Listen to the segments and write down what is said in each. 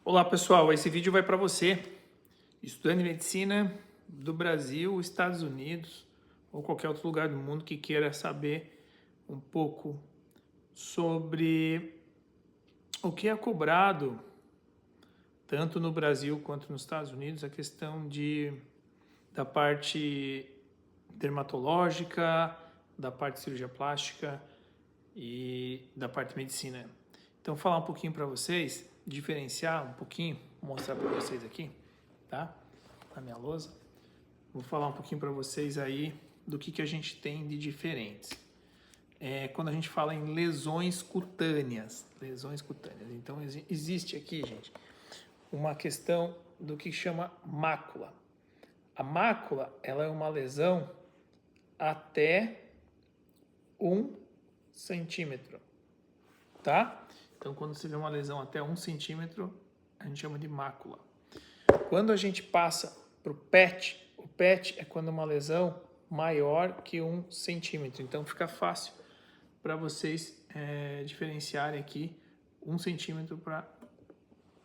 Olá pessoal, esse vídeo vai para você, estudante de medicina do Brasil, Estados Unidos ou qualquer outro lugar do mundo que queira saber um pouco sobre o que é cobrado tanto no Brasil quanto nos Estados Unidos, a questão da parte dermatológica, da parte de cirurgia plástica e da parte de medicina. Então, falar um pouquinho para vocês, diferenciar um pouquinho, mostrar para vocês aqui, tá? Na minha lousa. Vou falar um pouquinho para vocês aí do que a gente tem de diferentes. Quando a gente fala em lesões cutâneas. Então, existe aqui, gente, uma questão do que chama mácula. A mácula, ela é uma lesão até 1 centímetro, tá? Então, quando você vê uma lesão até 1 centímetro, a gente chama de mácula. Quando a gente passa para o PET é quando uma lesão maior que 1 centímetro. Então, fica fácil para vocês diferenciarem aqui 1 centímetro para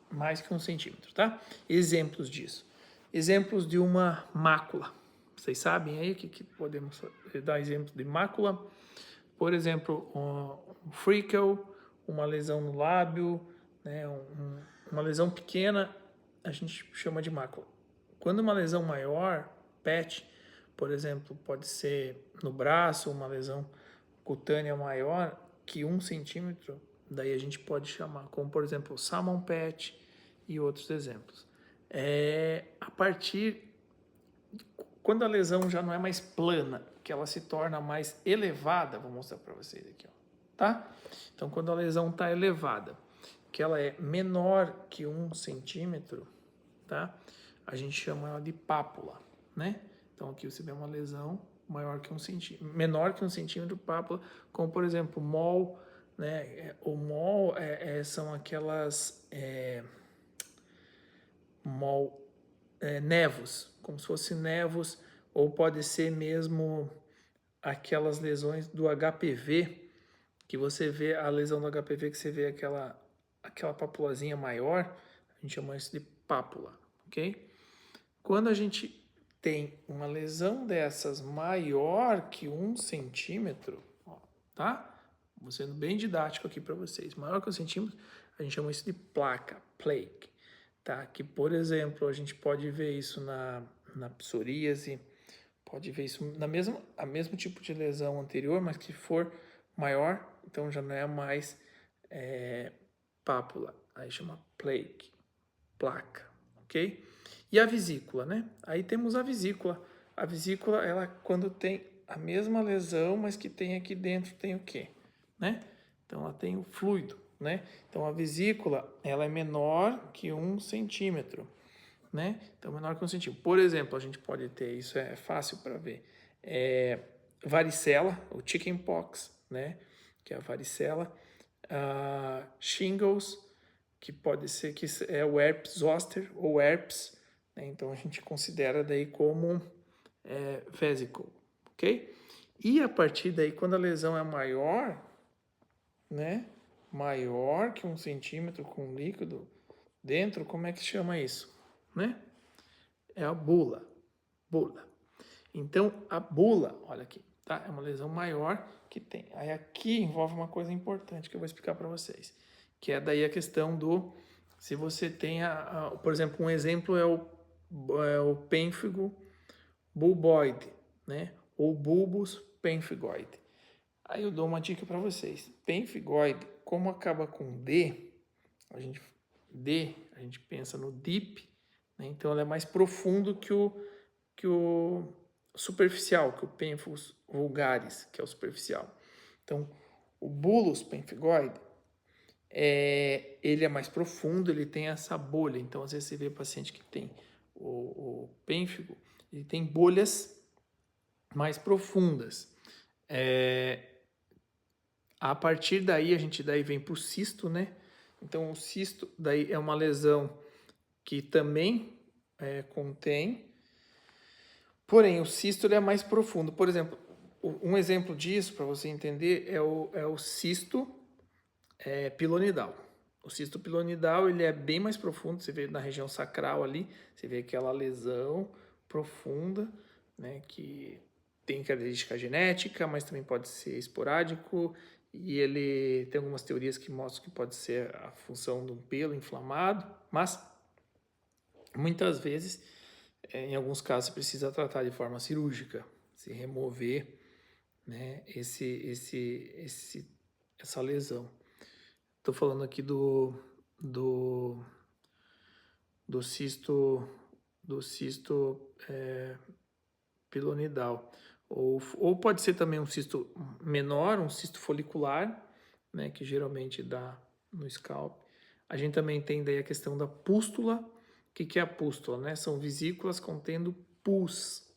mais que 1 centímetro, tá? Exemplos disso. Exemplos de uma mácula. Vocês sabem aí o que podemos dar exemplo de mácula? Por exemplo, um freckle, uma lesão no lábio, né, uma lesão pequena, a gente chama de mácula. Quando uma lesão maior, PET, por exemplo, pode ser no braço, uma lesão cutânea maior que 1 centímetro, daí a gente pode chamar, como por exemplo, salmon PET e outros exemplos. A partir quando a lesão já não é mais plana, que ela se torna mais elevada, vou mostrar para vocês aqui, ó, tá? Então, quando a lesão está elevada, que ela é menor que 1 centímetro, tá? A gente chama ela de pápula, né? Então, aqui você vê uma lesão maior que 1 centímetro, menor que 1 centímetro, pápula, como por exemplo, mol, né? O mol são aquelas nevos, como se fossem nevos, ou pode ser mesmo aquelas lesões do HPV, que você vê a lesão do HPV, que você vê aquela papulazinha maior, a gente chama isso de pápula, ok? Quando a gente tem uma lesão dessas maior que 1 centímetro, ó, tá? Vou sendo bem didático aqui para vocês. Maior que 1 centímetro, a gente chama isso de placa, plaque. Tá? Que, por exemplo, a gente pode ver isso na psoríase, pode ver isso na mesmo tipo de lesão anterior, mas que for maior, então já não é mais pápula, aí chama plaque, placa, ok? E a vesícula, né? Aí temos a vesícula. A vesícula, ela quando tem a mesma lesão, mas que tem aqui dentro, tem o quê? Né? Então, ela tem o fluido, né? Então, a vesícula, ela é menor que 1 centímetro, né? Então, menor que 1 centímetro. Por exemplo, a gente pode ter, isso é fácil para ver, varicela, o chickenpox, né? Que é a varicela, shingles, que pode ser que é o herpes zoster ou herpes, né? Então, a gente considera daí como vesicle, ok? E a partir daí, quando a lesão é maior, né? Maior que 1 centímetro com líquido dentro, como é que chama isso? Né? É a bula. Bula. Então, a bula, olha aqui, tá? É uma lesão maior que tem. Aí aqui envolve uma coisa importante que eu vou explicar para vocês, que é daí a questão do, se você tem, por exemplo, um exemplo é o pênfigo bulboide, né? Ou bulbus pemphigoide. Aí eu dou uma dica para vocês. Pemphigoide, como acaba com D, a gente pensa no deep, né? Então ela é mais profundo que o superficial, que o pemphigus vulgaris, que é o superficial. Então, o bullous pemphigoide, ele é mais profundo, ele tem essa bolha. Então, às vezes você vê paciente que tem o pênfigo, ele tem bolhas mais profundas. A partir daí, a gente daí vem para o cisto, né? Então, o cisto daí é uma lesão que também contém, porém, o cisto ele é mais profundo. Por exemplo, um exemplo disso, para você entender, é o cisto pilonidal. O cisto pilonidal, ele é bem mais profundo, você vê na região sacral ali, você vê aquela lesão profunda, né, que tem característica genética, mas também pode ser esporádico, e ele tem algumas teorias que mostram que pode ser a função de um pelo inflamado, mas muitas vezes, em alguns casos, você precisa tratar de forma cirúrgica, se remover, né, essa lesão. Estou falando aqui do cisto pilonidal. Ou pode ser também um cisto menor, um cisto folicular, né, que geralmente dá no scalp. A gente também tem daí a questão da pústula. O que é a pústula, né? São vesículas contendo pus,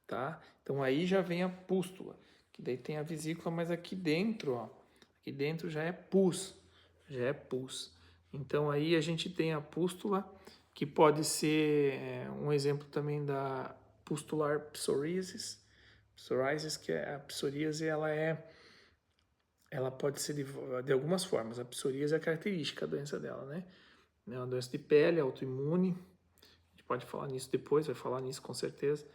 tá? Então aí já vem a pústula, que daí tem a vesícula, mas aqui dentro, ó, aqui dentro já é pus, Então aí a gente tem a pústula, que pode ser um exemplo também da pustular psoriasis, que é a psoríase, ela pode ser de algumas formas. A psoríase é a característica, a doença dela, né? É uma doença de pele, autoimune. A gente pode falar nisso depois, vai falar nisso com certeza.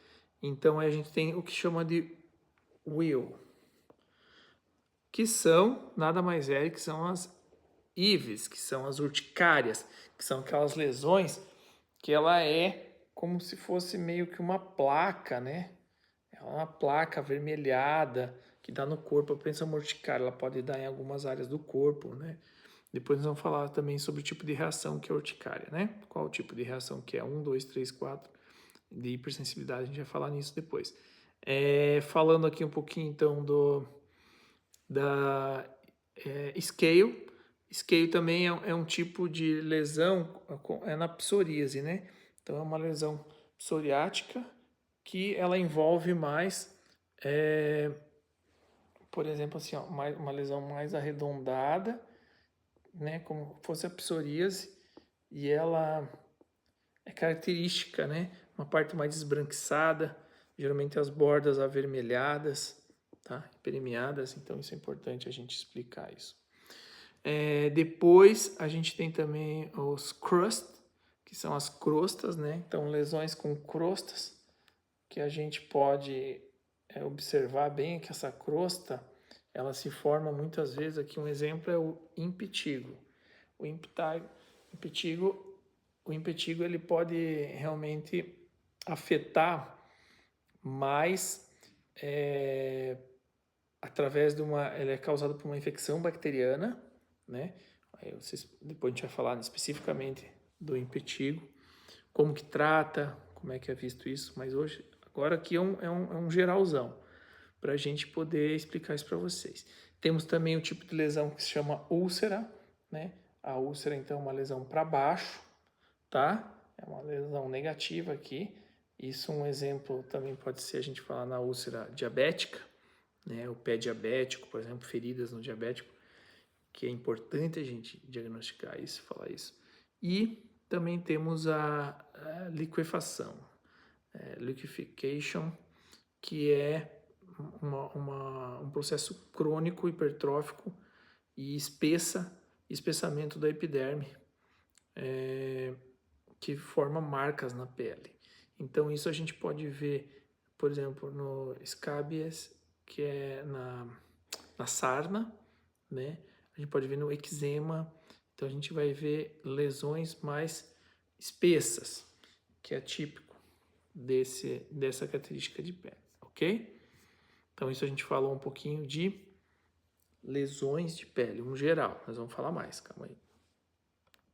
Então a gente tem o que chama de Will, que são nada mais é que são as IVES, que são as urticárias, que são aquelas lesões que ela é como se fosse meio que uma placa, né? É uma placa avermelhada que dá no corpo. Pensa uma urticária, ela pode dar em algumas áreas do corpo, né? Depois nós vamos falar também sobre o tipo de reação que é a urticária, né? Qual o tipo de reação que é 1, 2, 3, 4 de hipersensibilidade, a gente vai falar nisso depois. Falando aqui um pouquinho então da scale. Scale também é um tipo de lesão, é na psoríase, né? Então é uma lesão psoriática que ela envolve mais, por exemplo, assim, ó, uma lesão mais arredondada, né? Como fosse a psoríase, e ela é característica, né? Uma parte mais esbranquiçada, geralmente as bordas avermelhadas, tá? Permeadas, então isso é importante a gente explicar isso. Depois a gente tem também os crust, que são as crostas, né? Então lesões com crostas, que a gente pode observar bem que essa crosta, ela se forma muitas vezes, aqui um exemplo é o impetigo. O impetigo ele pode realmente afetar mais através de ele é causado por uma infecção bacteriana, né? Aí depois a gente vai falar especificamente do impetigo, como que trata, como é que é visto isso, mas agora aqui é um geralzão, para a gente poder explicar isso para vocês. Temos também o tipo de lesão que se chama úlcera, né? A úlcera, então, é uma lesão para baixo, tá? É uma lesão negativa aqui. Isso um exemplo também pode ser, a gente falar na úlcera diabética, né? O pé diabético, por exemplo, feridas no diabético, que é importante a gente diagnosticar isso, falar isso. E também temos a liquefação, liquefaction, que é um processo crônico, hipertrófico e espessamento da epiderme, que forma marcas na pele. Então isso a gente pode ver, por exemplo, no scabies, que é na sarna, né? A gente pode ver no eczema. Então a gente vai ver lesões mais espessas, que é típico dessa característica de pele, ok? Então isso a gente falou um pouquinho de lesões de pele, um geral. Nós vamos falar mais, calma aí.